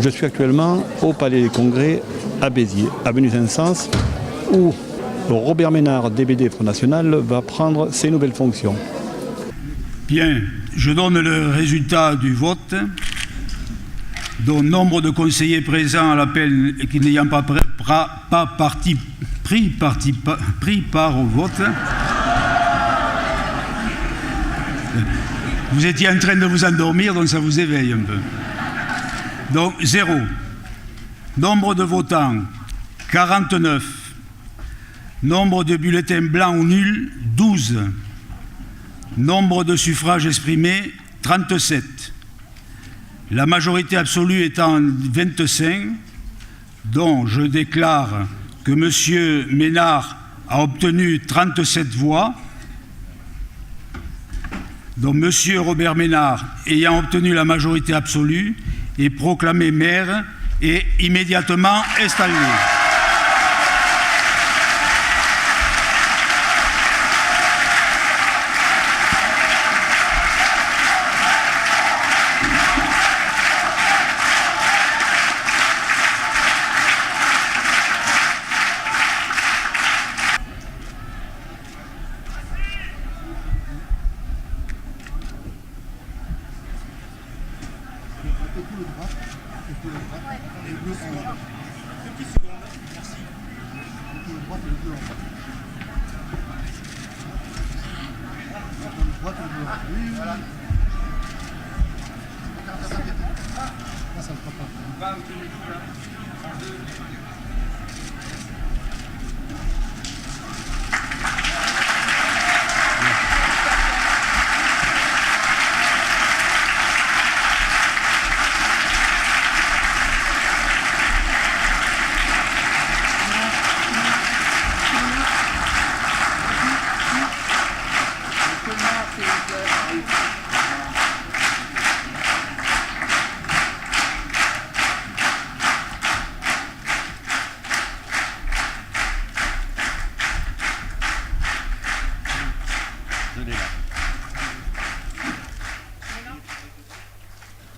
Je suis actuellement au Palais des Congrès à Béziers, avenue Saint-Saëns, où Robert Ménard, DBD Front National, va prendre ses nouvelles fonctions. Bien, je donne le résultat du vote. Dont nombre de conseillers présents à l'appel et qui n'ayant pas pris part au vote. Vous étiez en train de vous endormir, donc ça vous éveille un peu. Donc 0. Nombre de votants, 49. Nombre de bulletins blancs ou nuls, 12. Nombre de suffrages exprimés, 37. La majorité absolue étant 25, dont je déclare que M. Ménard a obtenu 37 voix, dont M. Robert Ménard, ayant obtenu la majorité absolue, est proclamé maire et immédiatement installé.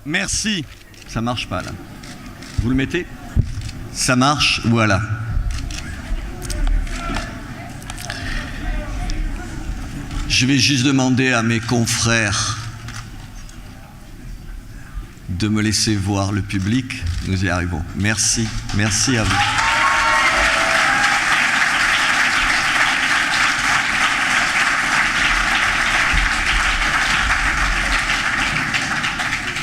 Merci. Ça marche pas là. Vous le mettez? Ça marche, voilà. Je vais juste demander à mes confrères de me laisser voir le public. Nous y arrivons. Merci. Merci à vous.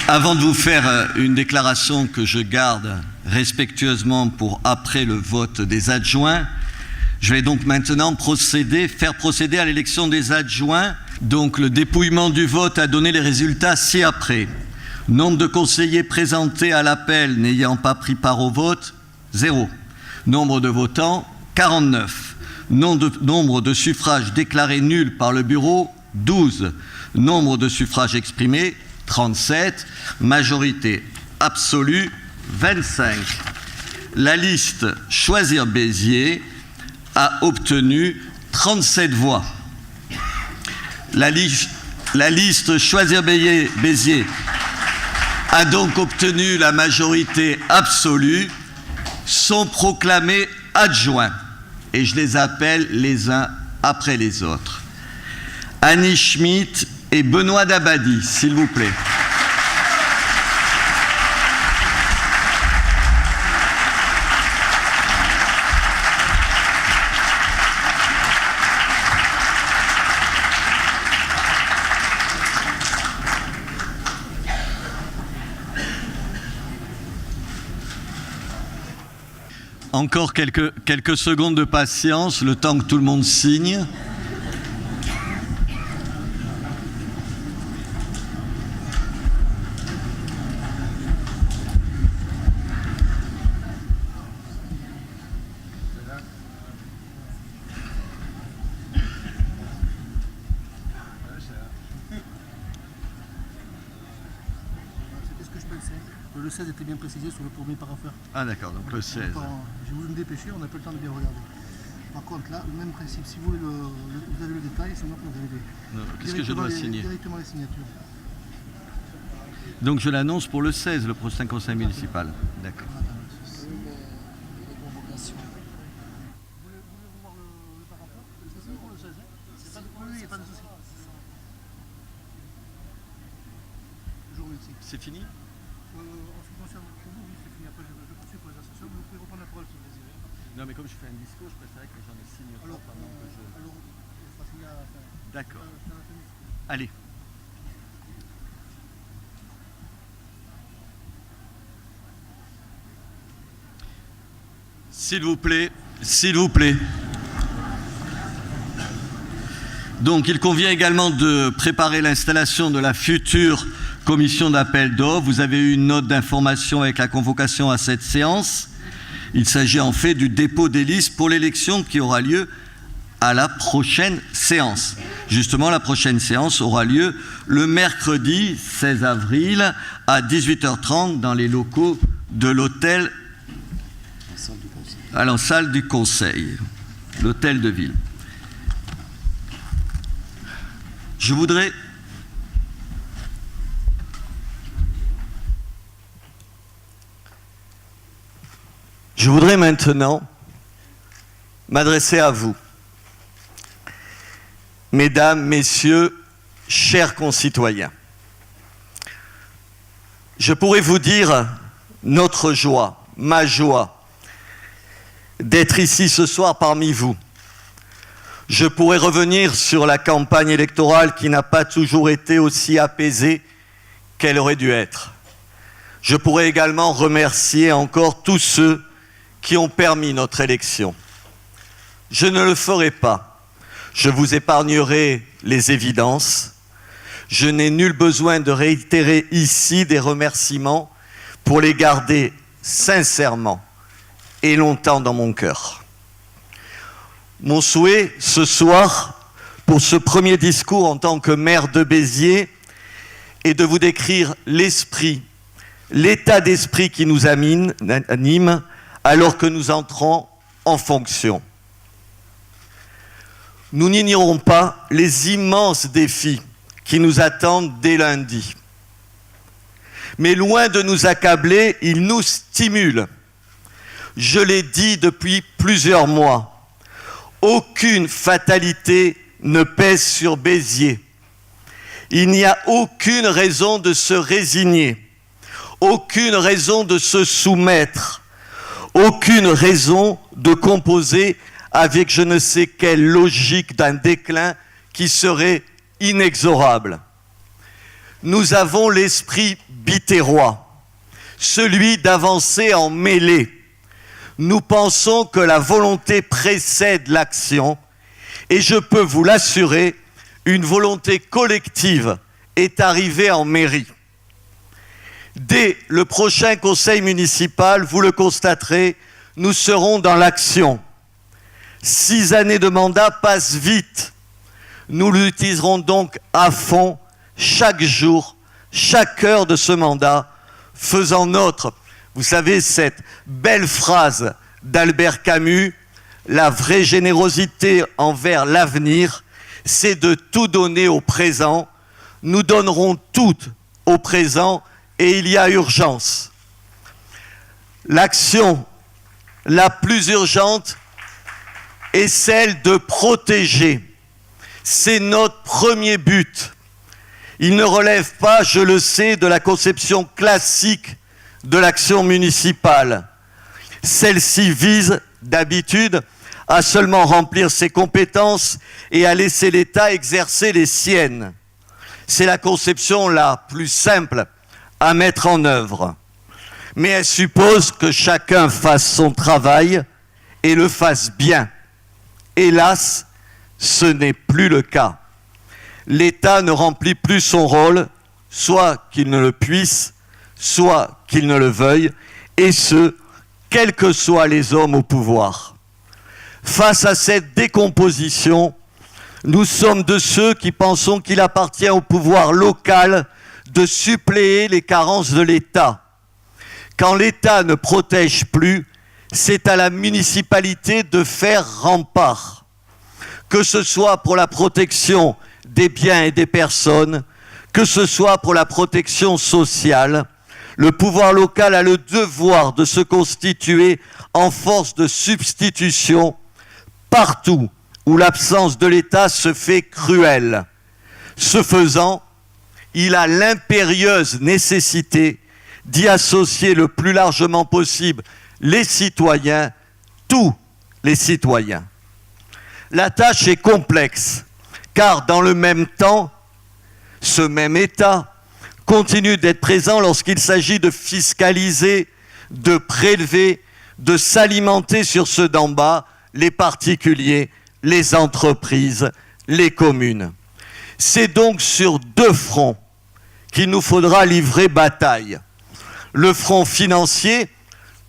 Avant de vous faire une déclaration que je garde respectueusement pour après le vote des adjoints, je vais donc maintenant faire procéder à l'élection des adjoints. Donc le dépouillement du vote a donné les résultats ci-après. Nombre de conseillers présentés à l'appel n'ayant pas pris part au vote, 0. Nombre de votants, 49. Nombre de suffrages déclarés nuls par le bureau, 12. Nombre de suffrages exprimés, 37, majorité absolue, 25. La liste Choisir Béziers a obtenu 37 voix. La liste Choisir Béziers a donc obtenu la majorité absolue, sont proclamés adjoints. Et je les appelle les uns après les autres. Annie Schmitt et Benoît Dabadi, s'il vous plaît. Encore quelques secondes de patience, le temps que tout le monde signe. Le 16 était bien précisé sur le premier paragraphe. Ah d'accord, donc le 16. Je voulais me dépêcher, on n'a pas le temps de bien regarder. Par contre là, le même principe, si vous voulez vous avez le détail, c'est moi que vous avez les... Qu'est-ce que je dois signer? Directement les signatures. Donc je l'annonce pour le 16, le prochain conseil municipal. D'accord. C'est fini? En ce qui concerne pour vous, oui, c'est fini. Après, je poursuis pour les associations. Vous pouvez reprendre la parole si vous désirez. Non, mais comme je fais un discours, je préférais que les gens les signent pas pendant que je... Alors, il sera signé à la fin. D'accord. C'est la tenue. Allez. S'il vous plaît, s'il vous plaît. Donc, il convient également de préparer l'installation de la future commission d'appel d'offres. Vous avez eu une note d'information avec la convocation à cette séance. Il s'agit en fait du dépôt des listes pour l'élection qui aura lieu à la prochaine séance. Justement, la prochaine séance aura lieu le mercredi 16 avril à 18h30 dans les locaux de l'hôtel, à la salle du Conseil, l'hôtel de ville. Je voudrais maintenant m'adresser à vous, mesdames, messieurs, chers concitoyens. Je pourrais vous dire notre joie, ma joie, d'être ici ce soir parmi vous. Je pourrais revenir sur la campagne électorale qui n'a pas toujours été aussi apaisée qu'elle aurait dû être. Je pourrais également remercier encore tous ceux qui ont permis notre élection. Je ne le ferai pas. Je vous épargnerai les évidences. Je n'ai nul besoin de réitérer ici des remerciements pour les garder sincèrement et longtemps dans mon cœur. Mon souhait ce soir, pour ce premier discours en tant que maire de Béziers, est de vous décrire l'esprit, l'état d'esprit qui nous anime alors que nous entrons en fonction. Nous n'ignorons pas les immenses défis qui nous attendent dès lundi. Mais loin de nous accabler, ils nous stimulent. Je l'ai dit depuis plusieurs mois. Aucune fatalité ne pèse sur Béziers. Il n'y a aucune raison de se résigner, aucune raison de se soumettre, aucune raison de composer avec je ne sais quelle logique d'un déclin qui serait inexorable. Nous avons l'esprit biterrois, celui d'avancer en mêlée. Nous pensons que la volonté précède l'action et je peux vous l'assurer, une volonté collective est arrivée en mairie. Dès le prochain conseil municipal, vous le constaterez, nous serons dans l'action. 6 années de mandat passent vite. Nous l'utiliserons donc à fond, chaque jour, chaque heure de ce mandat, faisant nôtre. Vous savez, cette belle phrase d'Albert Camus, la vraie générosité envers l'avenir, c'est de tout donner au présent. Nous donnerons tout au présent et il y a urgence. L'action la plus urgente est celle de protéger. C'est notre premier but. Il ne relève pas, je le sais, de la conception classique de l'action municipale. Celle-ci vise, d'habitude, à seulement remplir ses compétences et à laisser l'État exercer les siennes. C'est la conception la plus simple à mettre en œuvre. Mais elle suppose que chacun fasse son travail et le fasse bien. Hélas, ce n'est plus le cas. L'État ne remplit plus son rôle, soit qu'il ne le puisse, soit qu'il ne le veuille, et ce, quels que soient les hommes au pouvoir. Face à cette décomposition, nous sommes de ceux qui pensons qu'il appartient au pouvoir local de suppléer les carences de l'État. Quand l'État ne protège plus, c'est à la municipalité de faire rempart, que ce soit pour la protection des biens et des personnes, que ce soit pour la protection sociale. Le pouvoir local a le devoir de se constituer en force de substitution partout où l'absence de l'État se fait cruelle. Ce faisant, il a l'impérieuse nécessité d'y associer le plus largement possible les citoyens, tous les citoyens. La tâche est complexe, car dans le même temps, ce même État continue d'être présent lorsqu'il s'agit de fiscaliser, de prélever, de s'alimenter sur ceux d'en bas, les particuliers, les entreprises, les communes. C'est donc sur deux fronts qu'il nous faudra livrer bataille. Le front financier,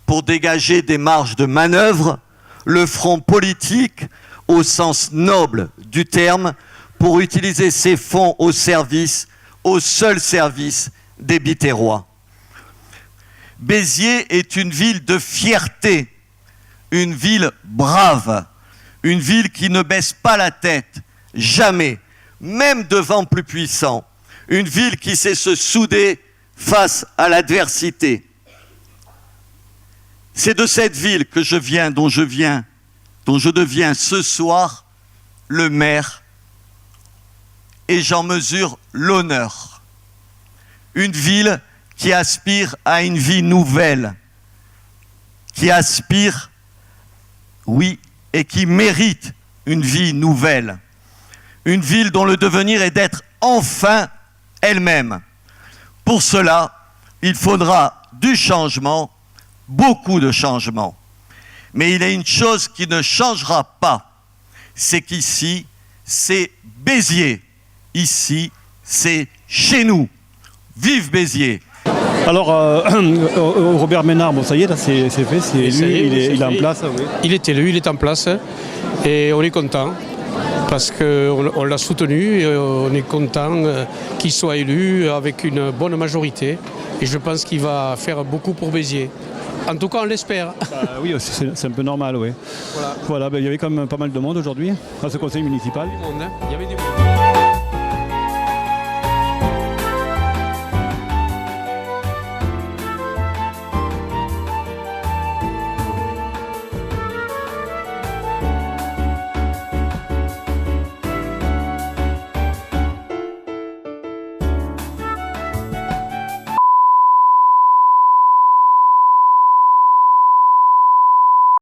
pour dégager des marges de manœuvre, le front politique, au sens noble du terme, pour utiliser ces fonds au seul service des Biterrois. Béziers est une ville de fierté, une ville brave, une ville qui ne baisse pas la tête, jamais, même devant plus puissant, une ville qui sait se souder face à l'adversité. C'est de cette ville que je viens, dont je deviens ce soir le maire, et j'en mesure l'honneur. Une ville qui aspire à une vie nouvelle, qui aspire, oui, et qui mérite une vie nouvelle. Une ville dont le devenir est d'être enfin elle-même. Pour cela, il faudra du changement, beaucoup de changements. Mais il y a une chose qui ne changera pas, c'est qu'ici, c'est Béziers. Ici, c'est chez nous. Vive Béziers! Alors, Robert Ménard, bon ça y est, là c'est fait, c'est élu, il est en place. Oui. Il est élu, il est en place et on est content parce qu'on l'a soutenu et on est content qu'il soit élu avec une bonne majorité et je pense qu'il va faire beaucoup pour Béziers. En tout cas, on l'espère. Oui, c'est un peu normal, oui. Voilà, il y avait quand même pas mal de monde aujourd'hui à ce conseil municipal. Il y avait du monde.